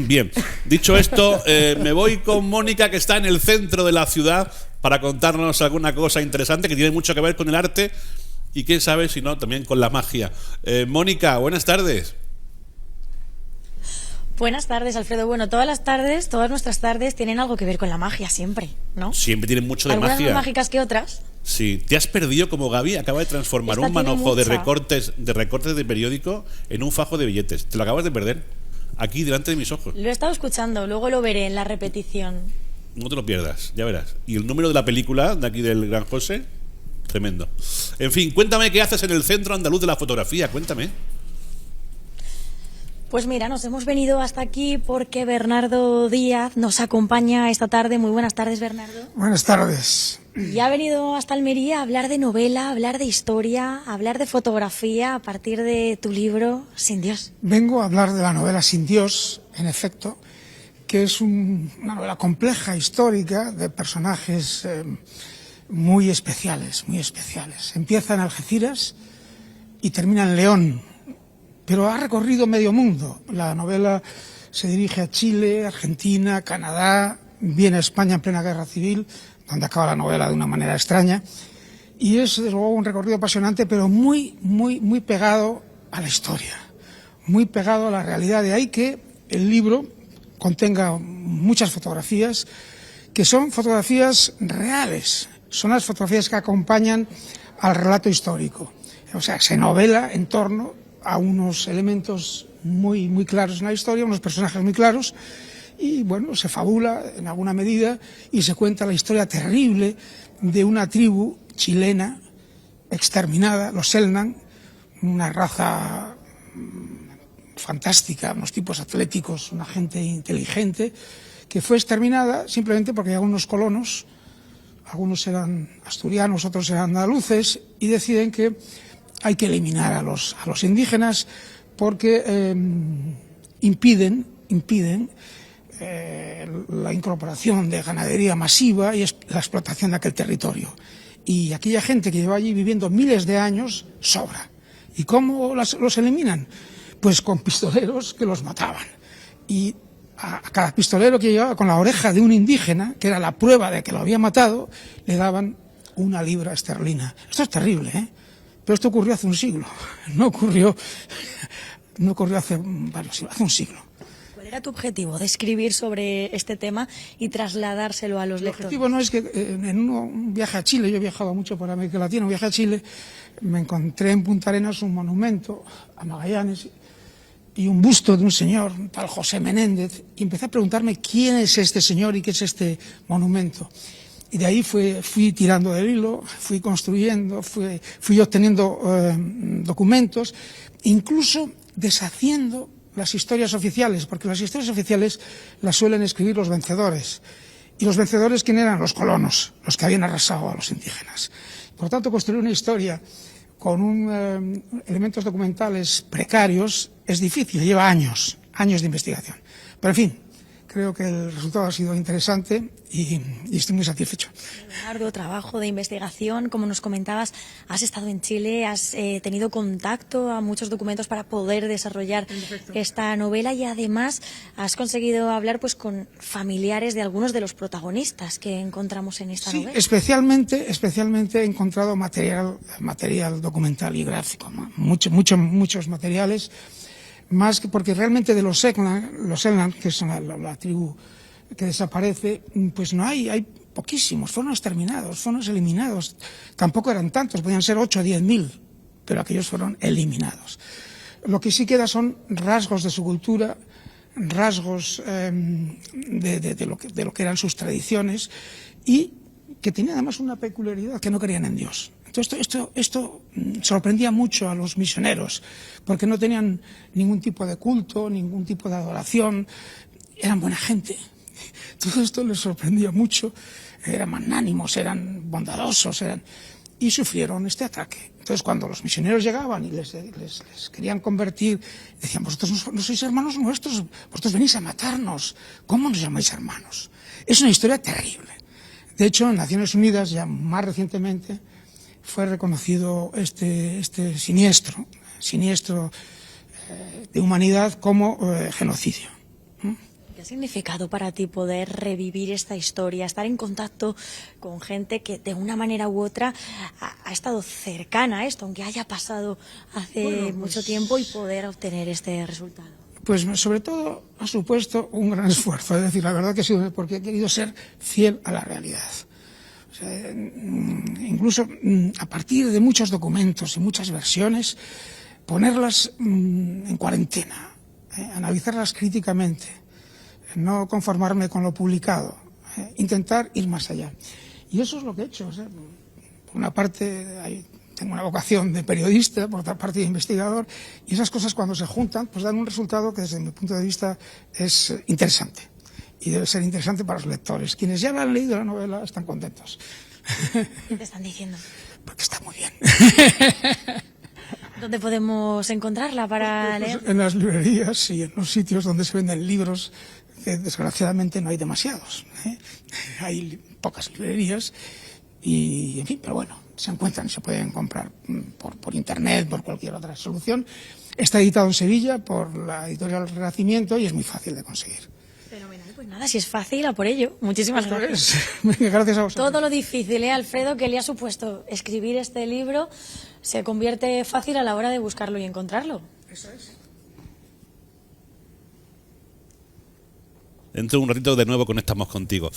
Bien, dicho esto, me voy con Mónica, que está en el centro de la ciudad, para contarnos alguna cosa interesante que tiene mucho que ver con el arte y quién sabe si no también con la magia. Mónica, buenas tardes. Buenas tardes, Alfredo. Bueno, todas nuestras tardes tienen algo que ver con la magia, siempre, ¿no? Siempre tienen mucho de algunas magia. Algunas más mágicas que otras. Sí, te has perdido como Gaby acaba de transformar un manojo de recortes de periódico en un fajo de billetes. Te lo acabas de perder, aquí delante de mis ojos. Lo he estado escuchando, luego lo veré en la repetición. No te lo pierdas, ya verás. Y el número de la película de aquí del Gran José, tremendo. En fin, cuéntame qué haces en el Centro Andaluz de la Fotografía, cuéntame. Pues mira, nos hemos venido hasta aquí porque Bernardo Díaz nos acompaña esta tarde. Muy buenas tardes, Bernardo. Buenas tardes. Y ha venido hasta Almería a hablar de novela, a hablar de historia, a hablar de fotografía a partir de tu libro Sin Dios. Vengo a hablar de la novela Sin Dios, en efecto, que es una novela compleja, histórica, de personajes muy especiales, muy especiales. Empieza en Algeciras y termina en León, pero ha recorrido medio mundo. La novela se dirige a Chile, Argentina, Canadá, viene a España en plena guerra civil, donde acaba la novela de una manera extraña, y es desde luego un recorrido apasionante, pero muy, muy, muy pegado a la historia, muy pegado a la realidad. De ahí que el libro contenga muchas fotografías, que son fotografías reales, son las fotografías que acompañan al relato histórico. O sea, se novela en torno a unos elementos muy, muy claros en la historia, unos personajes muy claros, y bueno, se fabula en alguna medida y se cuenta la historia terrible de una tribu chilena exterminada, los Selknam, una raza fantástica, unos tipos atléticos, una gente inteligente, que fue exterminada simplemente porque algunos colonos, algunos eran asturianos, otros eran andaluces, y deciden que hay que eliminar a los indígenas porque impiden la incorporación de ganadería masiva y la explotación de aquel territorio. Y aquella gente que lleva allí viviendo miles de años sobra. ¿Y cómo los eliminan? Pues con pistoleros que los mataban. Y a cada pistolero que llevaba con la oreja de un indígena, que era la prueba de que lo había matado, le daban 1 libra esterlina. Esto es terrible, ¿eh? Pero esto ocurrió hace un siglo, no ocurrió hace un siglo. ¿Cuál era tu objetivo de escribir sobre este tema y trasladárselo a los lectores? El objetivo no es que en un viaje a Chile, yo he viajado mucho por América Latina, un viaje a Chile, me encontré en Punta Arenas un monumento a Magallanes y un busto de un señor, tal José Menéndez, y empecé a preguntarme quién es este señor y qué es este monumento. Y de ahí fui tirando del hilo, fui construyendo, fui obteniendo documentos, incluso deshaciendo las historias oficiales, porque las historias oficiales las suelen escribir los vencedores. Y los vencedores, ¿quién eran? Los colonos, los que habían arrasado a los indígenas. Por lo tanto, construir una historia con elementos documentales precarios es difícil, lleva años de investigación. Pero en fin, creo que el resultado ha sido interesante y estoy muy satisfecho. Leonardo, trabajo de investigación, como nos comentabas, has estado en Chile, has tenido contacto a muchos documentos para poder desarrollar esta novela y además has conseguido hablar pues con familiares de algunos de los protagonistas que encontramos en esta novela. Especialmente he encontrado material documental y gráfico, muchos materiales. Más que porque realmente de los Selknam, que son la tribu que desaparece, pues no hay poquísimos, fueron exterminados, fueron eliminados. Tampoco eran tantos, podían ser 8 o 10.000, pero aquellos fueron eliminados. Lo que sí queda son rasgos de su cultura, rasgos de lo que eran sus tradiciones y que tenían además una peculiaridad, que no creían en Dios. Entonces, esto sorprendía mucho a los misioneros, porque no tenían ningún tipo de culto, ningún tipo de adoración, eran buena gente. Todo esto les sorprendía mucho, eran magnánimos, eran bondadosos, y sufrieron este ataque. Entonces, cuando los misioneros llegaban y les querían convertir, decían, vosotros no sois hermanos nuestros, vosotros venís a matarnos, ¿cómo nos llamáis hermanos? Es una historia terrible. De hecho, en Naciones Unidas, ya más recientemente, fue reconocido este siniestro de humanidad como genocidio. ¿Qué ha significado para ti poder revivir esta historia, estar en contacto con gente que de una manera u otra ha estado cercana a esto, aunque haya pasado hace mucho tiempo, y poder obtener este resultado? Pues sobre todo ha supuesto un gran esfuerzo, es decir, la verdad que ha sido porque he querido ser fiel a la realidad. O sea, incluso a partir de muchos documentos y muchas versiones, ponerlas en cuarentena, analizarlas críticamente, no conformarme con lo publicado, intentar ir más allá. Y eso es lo que he hecho. O sea, por una parte tengo una vocación de periodista, por otra parte de investigador, y esas cosas cuando se juntan pues dan un resultado que desde mi punto de vista es interesante. Y debe ser interesante para los lectores. Quienes ya han leído la novela están contentos. ¿Qué te están diciendo? Porque está muy bien. ¿Dónde podemos encontrarla para leer? En las librerías y en los sitios donde se venden libros, que desgraciadamente no hay demasiados. Hay pocas librerías y, en fin, pero bueno, se encuentran, se pueden comprar por internet, por cualquier otra solución. Está editado en Sevilla por la editorial Renacimiento y es muy fácil de conseguir. Fenomenal, pues nada, si es fácil, a por ello. Muchísimas gracias. Gracias a vosotros. Todo lo difícil, Alfredo, que le ha supuesto escribir este libro, se convierte fácil a la hora de buscarlo y encontrarlo. Eso es. Dentro de un ratito de nuevo conectamos contigo.